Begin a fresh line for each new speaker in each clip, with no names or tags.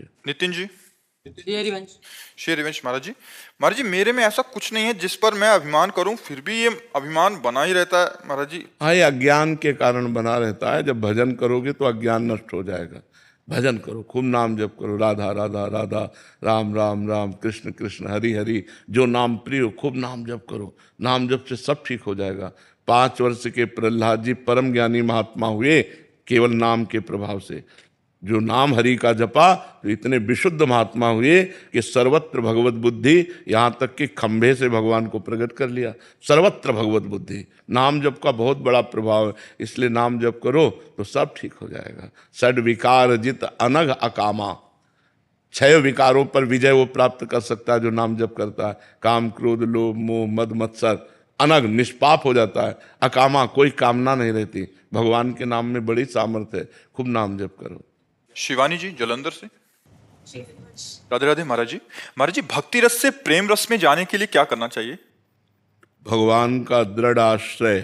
जी।
नितिन जी।
श्री हरिवंश।
श्री हरिवंश महाराज जी मेरे में ऐसा कुछ नहीं है जिस पर मैं अभिमान करूं, फिर भी ये अभिमान बना ही रहता है महाराज जी।
हाँ, ये अज्ञान के कारण बना रहता है। जब भजन करोगे तो अज्ञान नष्ट हो जाएगा। भजन करो, खूब नाम जप करो, राधा राधा राधा, राम राम राम, कृष्ण कृष्ण, हरि हरि, जो नाम प्रिय हो, खूब नाम जप करो। नाम जप से सब ठीक हो जाएगा। 5 वर्ष के प्रहलाद जी परम ज्ञानी महात्मा हुए केवल नाम के प्रभाव से। जो नाम हरि का जपा तो इतने विशुद्ध महात्मा हुए कि सर्वत्र भगवत बुद्धि, यहाँ तक कि खंभे से भगवान को प्रकट कर लिया। सर्वत्र भगवत बुद्धि, नाम जप का बहुत बड़ा प्रभाव है। इसलिए नाम जप करो तो सब ठीक हो जाएगा। षड विकार जित अनघ अकामा, 6 विकारों पर विजय वो प्राप्त कर सकता है जो नाम जप करता है। काम क्रोध लोभ मोह मद मत्सर, अनग निष्पाप हो जाता है। अकामा, कोई कामना नहीं रहती। भगवान के नाम में बड़ी सामर्थ्य है। खूब नाम जप करो।
शिवानी जी जलंधर से। राधे राधे महाराज जी भक्ति रस से प्रेम रस में जाने के लिए क्या करना चाहिए?
भगवान का दृढ़ आश्रय,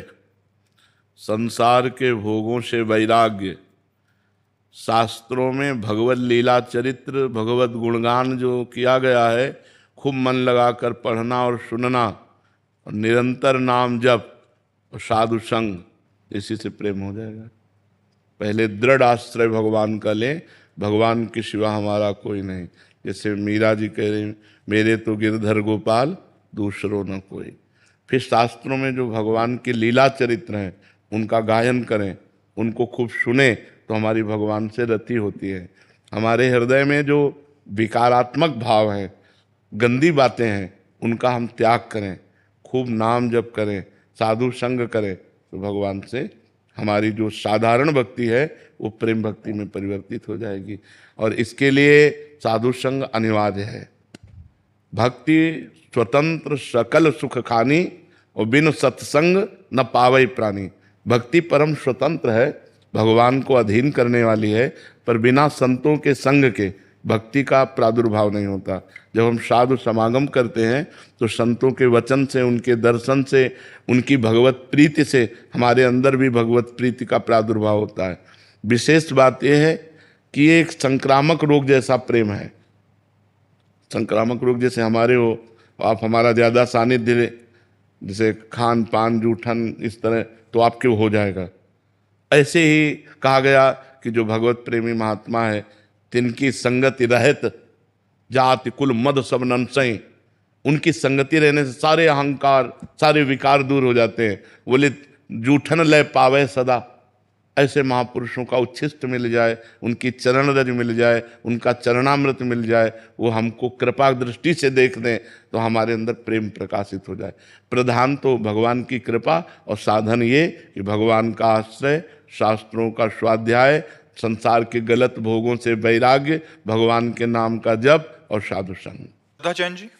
संसार के भोगों से वैराग्य, शास्त्रों में भगवत लीला चरित्र, भगवत गुणगान जो किया गया है, खूब मन लगाकर पढ़ना और सुनना, और निरंतर नाम जप और साधु संग, इसी से प्रेम हो जाएगा। पहले दृढ़ आश्रय भगवान का लें, भगवान के सिवा हमारा कोई नहीं। जैसे मीरा जी कह रहे हैं, मेरे तो गिरधर गोपाल दूसरों न कोई। फिर शास्त्रों में जो भगवान के लीला चरित्र हैं उनका गायन करें, उनको खूब सुने तो हमारी भगवान से रति होती है। हमारे हृदय में जो विकारात्मक भाव हैं, गंदी बातें हैं, उनका हम त्याग करें, खूब नाम जप करें, साधु संग करें, तो भगवान से हमारी जो साधारण भक्ति है वो प्रेम भक्ति में परिवर्तित हो जाएगी। और इसके लिए साधु संग अनिवार्य है। भक्ति स्वतंत्र सकल सुख खानी, और बिन सत्संग न पावई प्राणी। भक्ति परम स्वतंत्र है, भगवान को अधीन करने वाली है, पर बिना संतों के संग के भक्ति का प्रादुर्भाव नहीं होता। जब हम साधु समागम करते हैं तो संतों के वचन से, उनके दर्शन से, उनकी भगवत प्रीति से हमारे अंदर भी भगवत प्रीति का प्रादुर्भाव होता है। विशेष बात यह है कि ये एक संक्रामक रोग जैसा प्रेम है। संक्रामक रोग जैसे हमारे हो, आप हमारा ज़्यादा सानिध्य, जैसे खान पान जूठन इस तरह, तो आपके हो जाएगा। ऐसे ही कहा गया कि जो भगवत प्रेमी महात्मा है, तिनकी संगति रहत जाति कुल मद सब नंसई। उनकी संगति रहने से सारे अहंकार, सारे विकार दूर हो जाते हैं। बोले जूठन लय पावे सदा। ऐसे महापुरुषों का उच्छिष्ट मिल जाए, उनकी चरण रज मिल जाए, उनका चरणामृत मिल जाए, वो हमको कृपा दृष्टि से देख दें तो हमारे अंदर प्रेम प्रकाशित हो जाए। प्रधान तो भगवान की कृपा, और साधन ये कि भगवान का आश्रय, शास्त्रों का स्वाध्याय, संसार के गलत भोगों से वैराग्य, भगवान के नाम का जप और साधु संग।
जैन जी।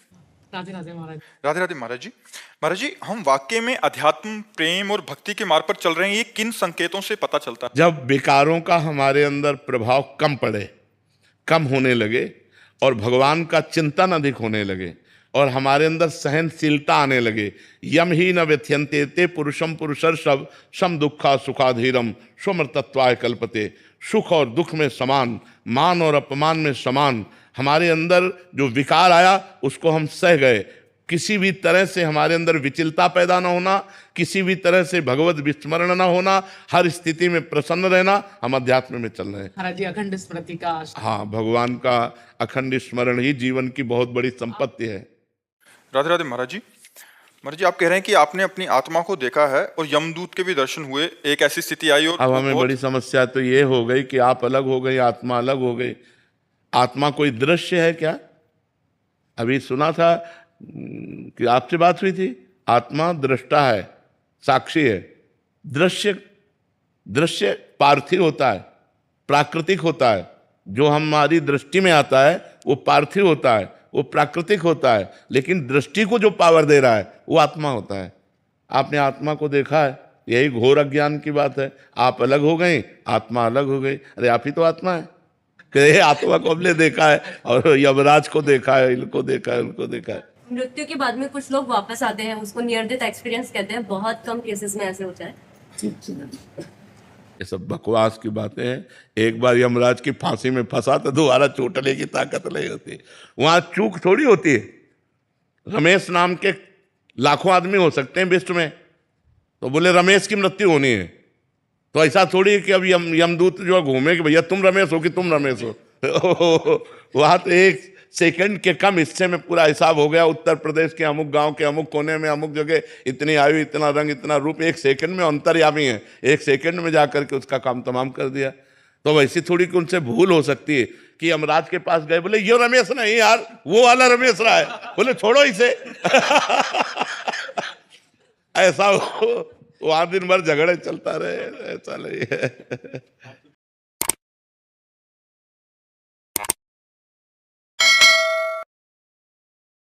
राधे राधे महाराज।
राधे राधे महाराज जी हम वाकई में अध्यात्म, प्रेम और भक्ति के मार्ग पर चल रहे हैं, ये किन संकेतों से पता चलता है?
जब विकारों का हमारे अंदर प्रभाव कम पड़े, कम होने लगे, और भगवान का चिंतन अधिक होने लगे, और हमारे अंदर सहनशीलता आने लगे। यम ही न व्यथ्यन्ते ते पुरुषम पुरुषर सब सम दुखा सुखाधीरम स्वमृतत्वाय कल्पते। सुख और दुख में समान, मान और अपमान में समान। हमारे अंदर जो विकार आया उसको हम सह गए। किसी भी तरह से हमारे अंदर विचलता पैदा ना होना, किसी भी तरह से भगवत विस्मरण ना होना, हर स्थिति में प्रसन्न रहना, हम अध्यात्म में चल रहे हैं।
महाराज जी अखंड स्मृति का,
हाँ, भगवान का अखंड स्मरण ही जीवन की बहुत बड़ी संपत्ति है।
राधे राधे महाराज जी आप कह रहे हैं कि आपने अपनी आत्मा को देखा है और यमदूत के भी दर्शन हुए, एक ऐसी स्थिति आई और
अब हमें बड़ी समस्या तो ये हो गई कि आप अलग हो गई, आत्मा अलग हो गई। आत्मा कोई दृश्य है क्या? अभी सुना था कि आपसे बात हुई थी, आत्मा दृष्टा है, साक्षी है। दृश्य पार्थिव होता है, प्राकृतिक होता है। जो हमारी दृष्टि में आता है वो पार्थिव होता है, वो प्राकृतिक होता है, लेकिन दृष्टि को जो पावर दे रहा है वो आत्मा होता है। आपने आत्मा को देखा है, यही घोर अज्ञान की बात है। आप अलग हो गई, आत्मा अलग हो गई। अरे आप ही तो आत्मा है। कहे आत्मा को हमने देखा है, और यमराज को देखा है, इनको देखा है, उनको देखा है।
मृत्यु के बाद में कुछ लोग वापस आते हैं, उसको नियर डेथ एक्सपीरियंस कहते हैं। बहुत कम केसेस में ऐसे होता है।
ये सब बकवास की बातें हैं। एक बार यमराज की फांसी में फंसा तो दोबारा छूटने की ताकत नहीं होती। वहां चूक थोड़ी होती है। रमेश नाम के लाखों आदमी हो सकते हैं विश्व में, तो बोले रमेश की मृत्यु होनी है, तो ऐसा थोड़ी है कि अब यमदूत जो घूमे कि भैया तुम रमेश हो कि तुम रमेश हो। वहां तो एक सेकंड के कम हिस्से में पूरा हिसाब हो गया। उत्तर प्रदेश के अमुक गांव के अमुक कोने में अमुक जगह इतनी आयु, इतना रंग, इतना रूप, एक सेकंड में अंतर्यामी है, एक सेकंड में जाकर के उसका काम तमाम कर दिया। तो वैसी थोड़ी कि उनसे भूल हो सकती है कि यमराज के पास गए, बोले ये रमेश नहीं यार, वो वाला रमेश रहा है, बोले छोड़ो इसे। ऐसा वहां दिन भर झगड़े चलता रहे, ऐसा नहीं है।